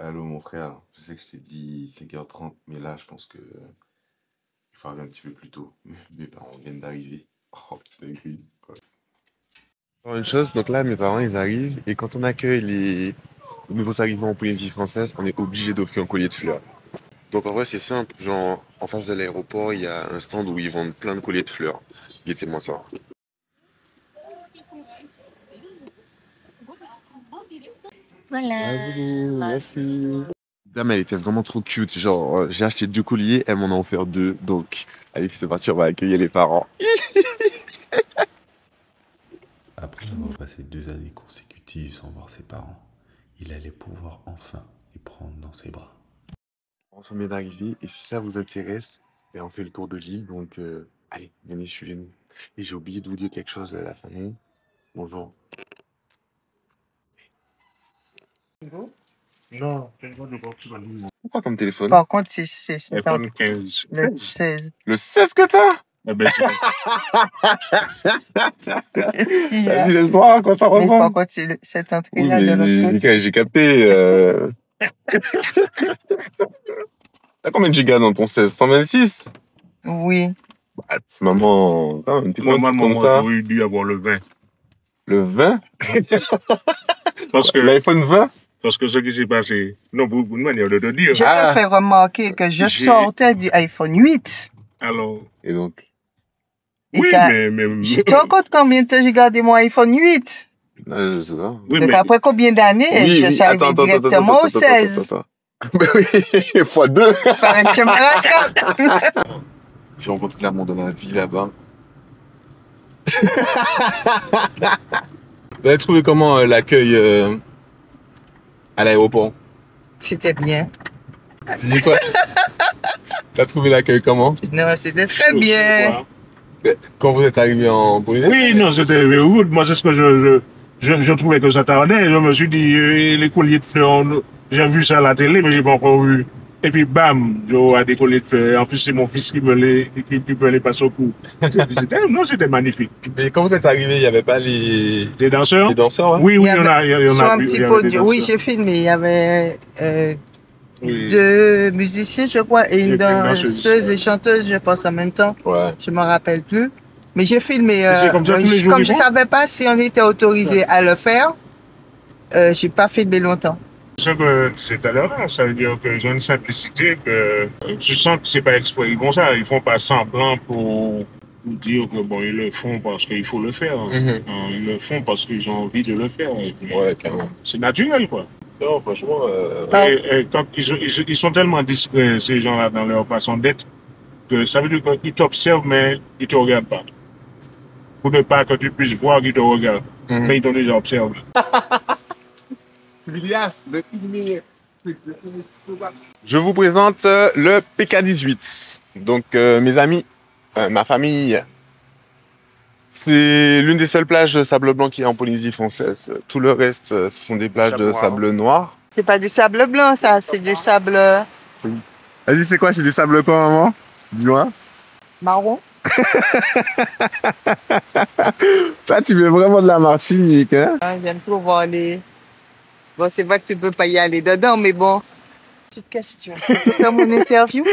Allô mon frère, je sais que je t'ai dit 5h30, mais là je pense que il faut arriver un petit peu plus tôt. Mes parents viennent d'arriver. Oh, dinguerie. Encore une chose, donc là mes parents ils arrivent et quand on accueille les nouveaux arrivants en Polynésie française, on est obligé d'offrir un collier de fleurs. Donc en vrai c'est simple, genre en face de l'aéroport il y a un stand où ils vendent plein de colliers de fleurs. Guettez-moi ça. Voilà. Merci. Dame, elle était vraiment trop cute. Genre, j'ai acheté 2 colliers, elle m'en a offert 2. Donc, allez, c'est parti, on va accueillir les parents. Après avoir passé 2 années consécutives sans voir ses parents, il allait pouvoir enfin les prendre dans ses bras. On s'en vient d'arriver et si ça vous intéresse, ben, on fait le tour de l'île. Donc, allez, venez, suivez-nous. Et j'ai oublié de vous dire quelque chose à la famille. Bonjour. Non, téléphone de portable. Pourquoi comme téléphone? Par contre, c'est iPhone 15. le 16. Le 16 que t'as? Eh ben, Vas-y, laisse voir à quoi ça Mais par ressemble. contre, c'est cette Oui, entrée-là de l'autre côté. j'ai capté. T'as combien de gigas dans ton 16? 126? Oui. Bah, maman, t'es normalement, comme moi, ça. j'aurais dû avoir le 20. Le 20? Parce que, L'iPhone 20? parce que ce qui s'est passé, non, pour une manière de te dire. Je Ah. te fais remarquer que je J'ai- sortais du iPhone 8. Alors, Et donc? Et oui, que- mais. Je te rends compte combien de temps j'ai gardé mon iPhone 8? Je sais pas. Oui, Donc mais. après combien d'années, je suis arrivé directement au 16. Ben oui, x2. Fallait que je me rattrape. J'ai rencontré l'amour de ma vie là-bas. Vous avez trouvé comment l'accueil à l'aéroport? C'était bien. Dis toi. T'as trouvé l'accueil comment? Non, c'était très bien. Quand vous êtes arrivé en Polynésie? Oui, non, c'était good. Moi, c'est ce que je trouvais que ça tardait. Je me suis dit, les colliers de fleurs, j'ai vu ça à la télé, mais j'ai pas encore vu. Et puis, bam, j'aurai des colliers de fleurs. En plus, c'est mon fils qui me les passe au cou. C'était magnifique. Mais quand vous êtes arrivé, il n'y avait pas les Des danseurs? danseurs? Hein? Oui, Il oui, y il y en a. Il y en Sur a un plus, petit il y avait des podium. Oui, danseurs. j'ai filmé. Il y avait Oui. 2 musiciens, je crois, et une Et puis une danseuse danseuse. et chanteuse, je pense, en même temps. Ouais. Je me rappelle plus. Mais j'ai filmé. Et c'est comme ça tous les jours comme qu'ils je font? savais pas si on était autorisé à le faire, j'ai pas filmé longtemps. Ce que c'est à l'heure, ça veut dire qu'ils ont une simplicité que tu sens que c'est pas exprès. Ils font ça, ils font pas semblant pour dire que bon, ils le font parce qu'il faut le faire. Mhm. Non, ils le font parce qu'ils ont envie de le faire. Et puis, Ouais, carrément. c'est naturel, quoi. Non, franchement. Ah. Et quand ils sont tellement discrets, ces gens-là, dans leur façon d'être, que ça veut dire qu'ils t'observent, mais ils te regardent pas. Pour ne pas que tu puisses voir qu'ils te regardent. Mhm. Mais ils t'ont déjà observé. Je vous présente le PK18. Donc, mes amis, ma famille, c'est l'une des seules plages de sable blanc qui est en Polynésie française. Tout le reste, ce sont des plages Sable de noir. sable noir. C'est pas du sable blanc, ça, c'est du sable Vas-y, c'est quoi? C'est du sable quoi, maman? Dis-moi. marron. Toi, tu veux vraiment de la Martinique, hein? J'aime trop voir les. Bon, c'est vrai que tu peux pas y aller dedans, mais bon. Petite question. Tu peux faire mon interview?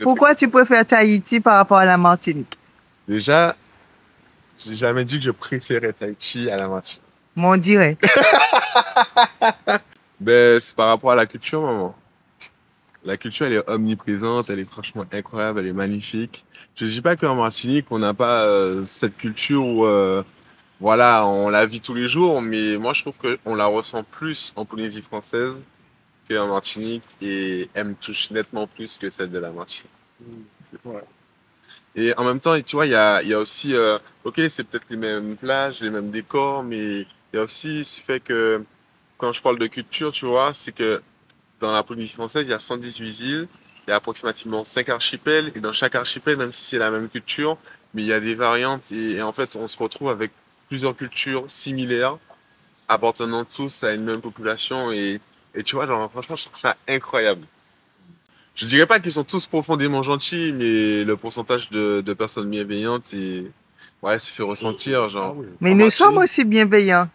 Pourquoi tu préfères Tahiti par rapport à la Martinique? Déjà, j'ai jamais dit que je préférais Tahiti à la Martinique. Mon dirait. Ben, c'est par rapport à la culture, maman. La culture, elle est omniprésente, elle est franchement incroyable, elle est magnifique. Je dis pas qu'en Martinique, on n'a pas cette culture où, voilà, on la vit tous les jours, mais moi, je trouve qu'on la ressent plus en Polynésie française qu'en Martinique et elle me touche nettement plus que celle de la Martinique. C'est vrai. Et en même temps, tu vois, il y a aussi, ok, c'est peut-être les mêmes plages, les mêmes décors, mais il y a aussi ce fait que, quand je parle de culture, tu vois, c'est que dans la Polynésie française, il y a 118 îles, il y a approximativement 5 archipels, et dans chaque archipel, même si c'est la même culture, mais il y a des variantes, et en fait, on se retrouve avec plusieurs cultures similaires, appartenant tous à une même population, et tu vois, genre, franchement, je trouve ça incroyable. Je dirais pas qu'ils sont tous profondément gentils, mais le pourcentage de personnes bienveillantes, ouais, se fait ressentir, genre. Mais en nous sommes Martinique. aussi bienveillants.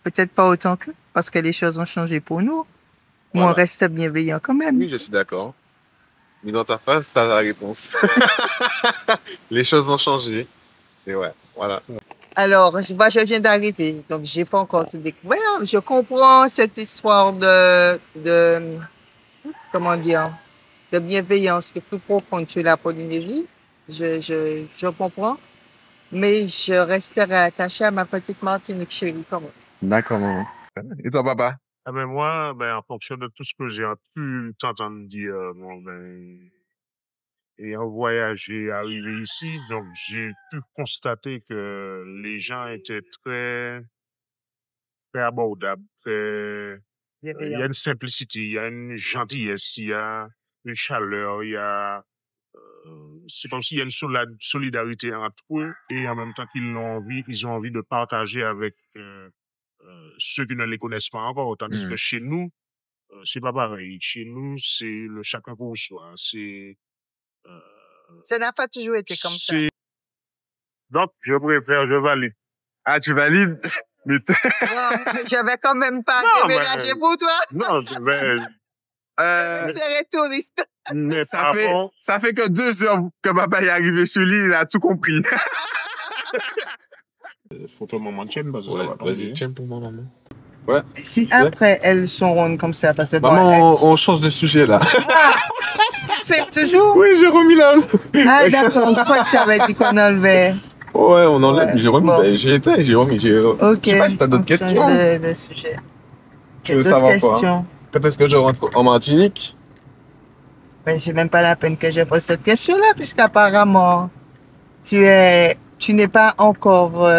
Peut-être pas autant qu'eux, parce que les choses ont changé pour nous. Mais on Voilà. reste bienveillant quand même. Oui, je suis d'accord. Mais dans ta face, t'as la réponse. Les choses ont changé. Et ouais, voilà. Alors, moi, je viens d'arriver, donc j'ai pas encore tout découvert. Je comprends cette histoire comment dire, de bienveillance qui est plus profonde sur la Polynésie. Je comprends. Mais je resterai attachée à ma petite Martinique chérie quand même. D'accord, maman. Et toi, papa? Ah ben moi, ben, en fonction de tout ce que j'ai pu t'entendre dire, bon, ben, ayant voyagé, arrivé ici, donc j'ai pu constater que les gens étaient très abordables, il y a Bienveillant. une simplicité, il y a une gentillesse, il y a une chaleur, il y a, c'est comme s'il y a une solidarité entre eux et en même temps ils ont envie de partager avec ceux qui ne les connaissent pas encore. Tandis que chez nous, c'est pas pareil. Chez nous, c'est le chacun pour soi. Euh, Ça n'a pas toujours été comme ça. Donc, je préfère, je valide. Ah, tu valides? Mais Je vais quand même pas Non, déménager mais- pour toi. Non, je vais. Je serai touriste. Mais ça fait que 2 heures que papa est arrivé sur l'île, il a tout compris. Faut que maman tienne parce que ça va vas-y, tomber. tiens pour moi, maman. Ouais. Si après elles sont rondes comme ça, parce que bon, Maman, on change de sujet là. tu fais toujours? Oui, j'ai remis là. Ah d'accord, je crois que tu avais dit qu'on enlevait. Ouais, on enlève. Ouais. J'ai remis. Bon. Ben, j'ai éteint, j'ai remis. Ok. Je sais pas si t'as d'autres On change questions. de sujet. Tu veux D'autres savoir quoi? questions? Quand est-ce que je rentre en Martinique? Ben, c'est même pas la peine que je pose cette question-là, puisqu'apparemment, tu n'es pas encore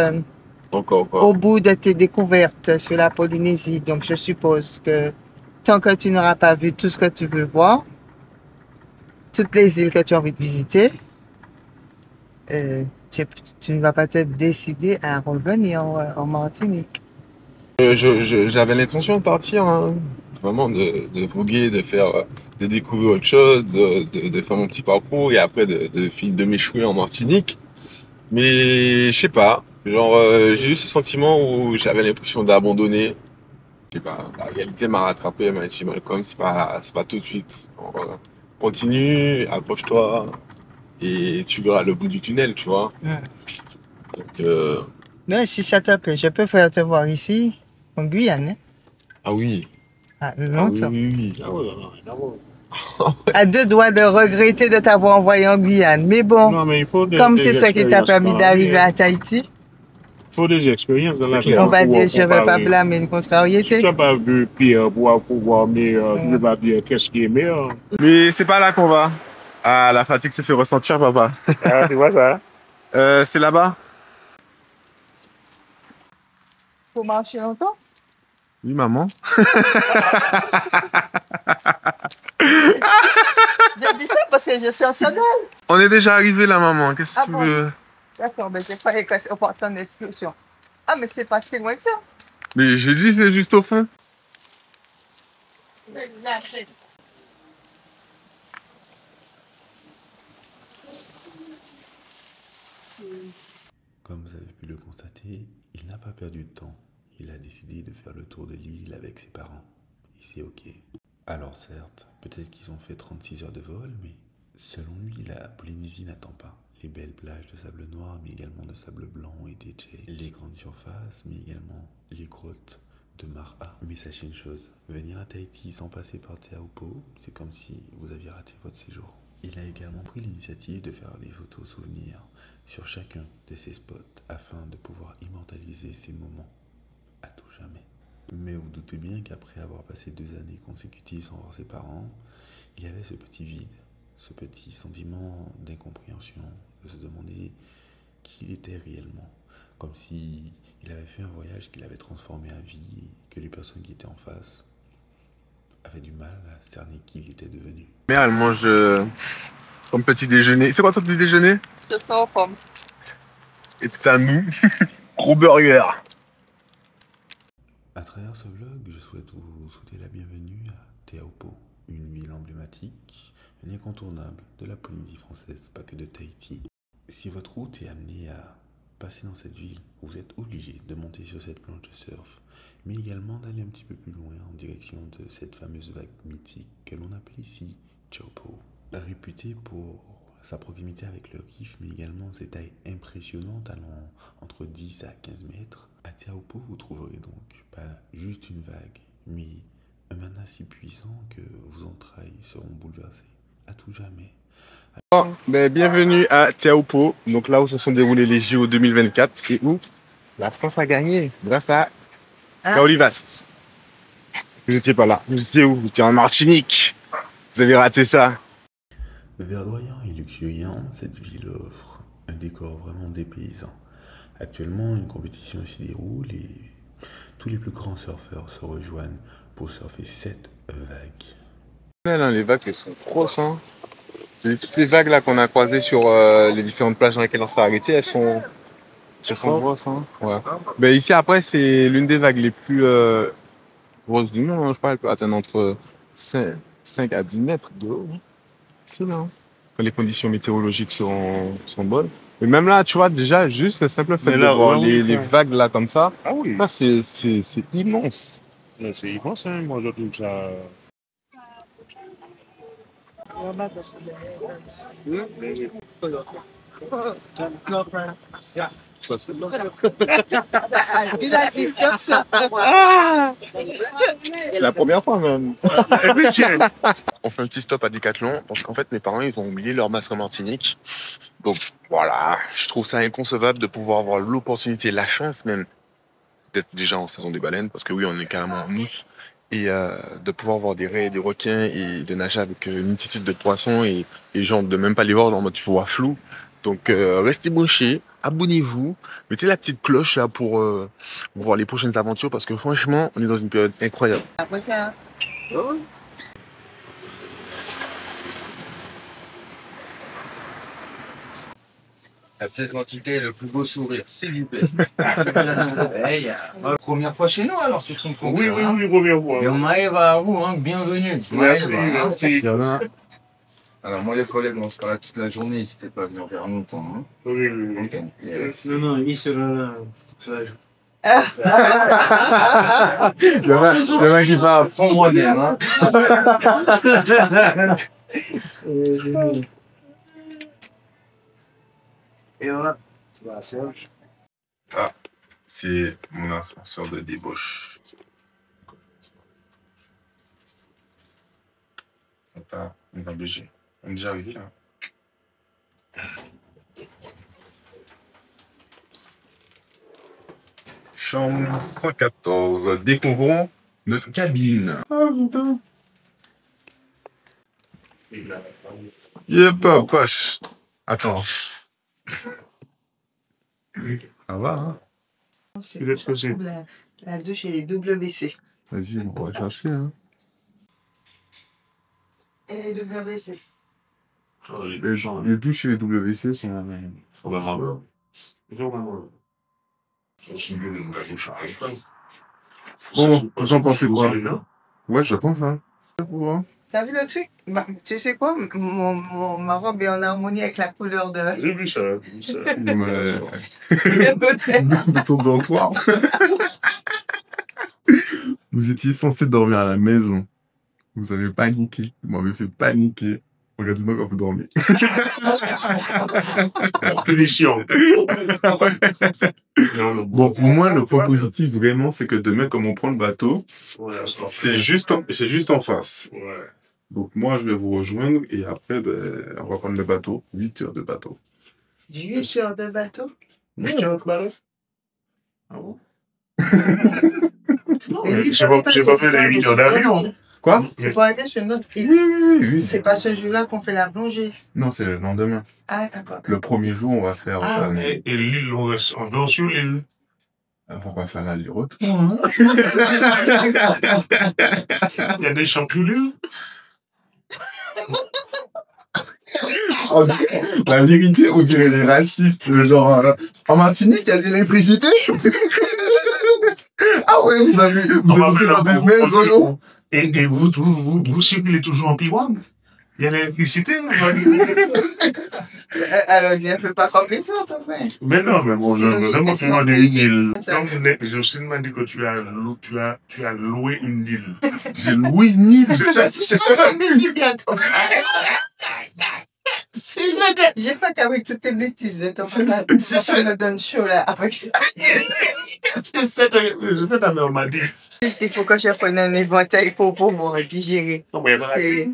Encore quoi? au bout de tes découvertes sur la Polynésie. Donc, je suppose que tant que tu n'auras pas vu tout ce que tu veux voir, toutes les îles que tu as envie de visiter, tu ne vas pas te décider à revenir en Martinique. J'avais l'intention de partir, hein. Vraiment de voguer, de découvrir autre chose, de faire mon petit parcours et après de m'échouer en Martinique. Mais je sais pas, genre j'ai eu ce sentiment où j'avais l'impression d'abandonner. Je sais pas, la réalité m'a rattrapé, elle m'a dit Malcolm, c'est pas tout de suite. Alors, continue, accroche-toi et tu verras le bout du tunnel, tu vois. Mm. Donc Mais si ça te plaît, je peux faire te voir ici, en Guyane, hein, ah oui, à ah oui, longtemps. oui, oui. Ah ouais, non, non. À 2 doigts de regretter de t'avoir envoyé en Guyane. Mais bon, Non, mais il faut comme c'est ça qui t'a permis d'arriver à Tahiti, Il faut des expériences dans la C'est vie. clair. on va dire, je ne vais pas comparer. blâmer une Si contrariété. tu n'as pas vu pire pour pouvoir meilleur, tu ne peux pas dire qu'est-ce qui est meilleur. Mais c'est pas là qu'on va. Ah, la fatigue se fait ressentir, papa. Ah, tu vois ça? C'est là-bas? Faut marcher longtemps? Oui, maman. Je dis ça parce que je suis en sandales. On est déjà arrivé là, maman. Qu'est-ce que Ah tu bon? veux? D'accord, mais c'est pas qu'on peut attendre l'excursion. Ah, mais c'est pas très loin que ça. Mais j'ai dit, c'est juste au fond. Comme vous avez pu le constater, il n'a pas perdu de temps. Il a décidé de faire le tour de l'île avec ses parents. Et c'est ok. Alors certes, peut-être qu'ils ont fait 36 heures de vol, mais selon lui, la Polynésie n'attend pas. Les belles plages de sable noir, mais également de sable blanc et des jets. Les grandes surfaces, mais également les grottes de Mara. Mais sachez une chose, venir à Tahiti sans passer par Te Aupo, c'est comme si vous aviez raté votre séjour. Il a également pris l'initiative de faire des photos souvenirs sur chacun de ces spots afin de pouvoir immortaliser ces moments à tout jamais. Mais vous doutez bien qu'après avoir passé 2 années consécutives sans voir ses parents, il y avait ce petit vide, ce petit sentiment d'incompréhension, de se demander qui il était réellement, comme si il avait fait un voyage qui l'avait transformé à vie et que les personnes qui étaient en face avaient du mal à cerner qui il était devenu. Mère, elle mange son petit déjeuner. C'est quoi ton petit déjeuner? Je suis aux pommes. Et putain, nous, gros burger. À travers ce vlog, je souhaite vous souhaiter la bienvenue à Te Aupo, une ville emblématique, un incontournable de la Polynésie française, pas que de Tahiti. Si votre route est amenée à Passez dans cette ville, vous êtes obligé de monter sur cette planche de surf, mais également d'aller un petit peu plus loin en direction de cette fameuse vague mythique que l'on appelle ici Teahupo'o. Réputée pour sa proximité avec le reef, mais également ses tailles impressionnantes allant entre 10 à 15 mètres. À Teahupo'o, vous trouverez donc pas juste une vague, mais un mana si puissant que vos entrailles seront bouleversées à tout jamais. Bienvenue à Teahupo'o, donc là où se sont déroulés les JO 2024 et où la France a gagné grâce à Kaoli Vast. Vous n'étiez pas là, vous étiez où? Vous étiez en Martinique. Vous avez raté ça. Verdoyant et luxuriant, cette ville offre un décor vraiment dépaysant. Actuellement, une compétition s'y déroule et tous les plus grands surfeurs se rejoignent pour surfer cette vague. Les vagues elles sont grosses. Hein. Toutes les vagues là qu'on a croisées sur les différentes plages dans lesquelles on s'est arrêté, elles sont grosses. Hein. Ouais. Ici après, c'est l'une des vagues les plus grosses du monde. Hein. Je crois qu'elle peut atteindre entre 5 à 10 mètres de haut. C'est là. Hein. Quand les conditions météorologiques sont bonnes. Mais même là, tu vois, déjà, juste le simple fait de voir les vagues là comme ça, là, c'est immense. C'est immense, hein. Moi je trouve ça. La première fois même. On fait un petit stop à Decathlon parce qu'en fait mes parents ils ont oublié leur masque en Martinique. Donc voilà, je trouve ça inconcevable de pouvoir avoir l'opportunité, la chance même d'être déjà en saison des baleines parce que oui on est carrément en mousse et de pouvoir voir des raies, des requins et de nager avec une multitude de poissons et genre de même pas les voir en mode tu vois flou. Donc restez branchés, abonnez-vous, mettez la petite cloche là pour voir les prochaines aventures parce que franchement on est dans une période incroyable. Après ça. La pièce d'identité, le plus beau sourire, c'est du père. Première fois chez nous alors, si je comprends Oui, bien. oui, première fois. Et on m'arrive à vous, hein, bienvenue. Merci, Ouais, merci. Alors moi les collègues, on se parle toute la journée, ils n'étaient pas venus faire longtemps. Hein. Oui, oui, oui. Ok. Yes. Non, il sera joue. Il y en a qui parlent. Fond moderne, hein. Et voilà. Serge. Ça, c'est mon ascenseur de débauche. On va bouger. On est déjà arrivé là. Chambre 114. Découvrons notre cabine. Ah putain. Yep, poche. Attends. Ça va, hein? La douche et les WC. Vas-y, on va chercher, hein. Et les WC. Les douches et les WC sont Bravo. Bon, j'en pensais quoi? Ouais, je pense, hein. T'as vu le truc? Bah, tu sais quoi? Ma robe est en harmonie avec la couleur de J'ai vu ça, j'ai vu ça. De ton dortoir. Vous étiez censé dormir à la maison. Vous avez paniqué. Vous m'avez fait paniquer. Regardez-moi quand vous dormez. Punition. Bon, pour moi, le point positif, vraiment, c'est que demain, comme on prend le bateau, c'est juste en face. Ouais. Donc, moi, je vais vous rejoindre et après, on va prendre le bateau. 8 heures de bateau. 8 heures de bateau? 8 heures de bateau? Ah bon? J'ai pas fait les 8 heures d'avion. Quoi? C'est pour aller sur une autre île. Oui. C'est pas ce jour-là qu'on fait la plongée. Non, c'est le lendemain. Ah, d'accord. Le premier jour, on va faire... Et l'île, on dort sur l'île. on va pas faire l'aller-retour. Il y a des champignons. La vérité, on dirait les racistes, genre, en Martinique, il y a de l'électricité. Ah ouais, vous avez dans des maisons. Et vous circulez toujours en pirogue? Il y a l'électricité, non? Alors, il ne fait pas comme les autres, enfin. Mais non, mais bon, Sinon, je ils me sont demande une île. Attends. J'ai aussi demandé que tu as loué une île. J'ai loué une île. C'est ça. J'ai pas qu'avec toutes tes bêtises de ton C'est- papa, c'est- ça me donne chaud là avec ça. C'est ça que ta mère m'a dit. Qu'est-ce qu'il faut que je prenne un éventail pour moi digérer? Non, mais il y a pas la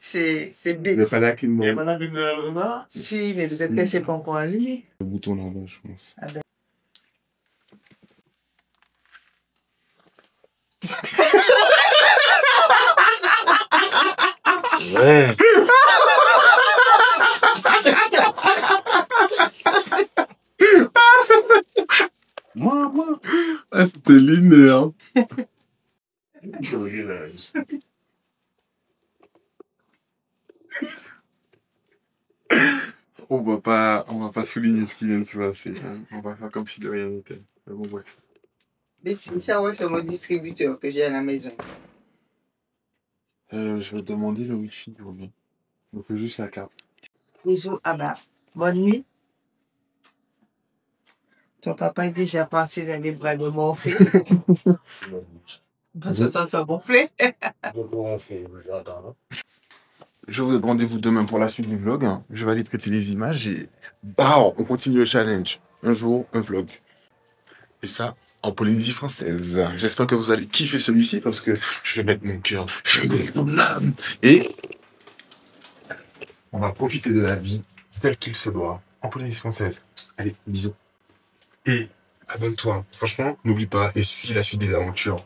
C'est bête. Il fallait qu'il il y a me pas la là. Si, mais peut-être que c'est pas encore allumé. le bouton là-bas, je pense. Ouais. Moi. Ah, c'était linéaire. On va pas souligner ce qui vient de se passer. Hein. On va faire comme si de rien n'était. Mais bon, bref. Mais c'est ça, ouais, c'est mon distributeur que j'ai à la maison. Je vais te demander le wifi, Romy. Il me faut juste la carte. Bisous, ah bah, bonne nuit. Ton papa est déjà parti dans les bras de Morphée. Parce que ça s'est gonflé. Je vous donne rendez-vous demain pour la suite du vlog. Je vais aller traiter les images et on continue le challenge. Un jour, un vlog. Et ça, en Polynésie française. J'espère que vous allez kiffer celui-ci parce que je vais mettre mon cœur, je vais mettre mon âme. Et on va profiter de la vie telle qu'il se doit en Polynésie française. Allez, bisous. Et abonne-toi. Franchement, n'oublie pas et suis la suite des aventures.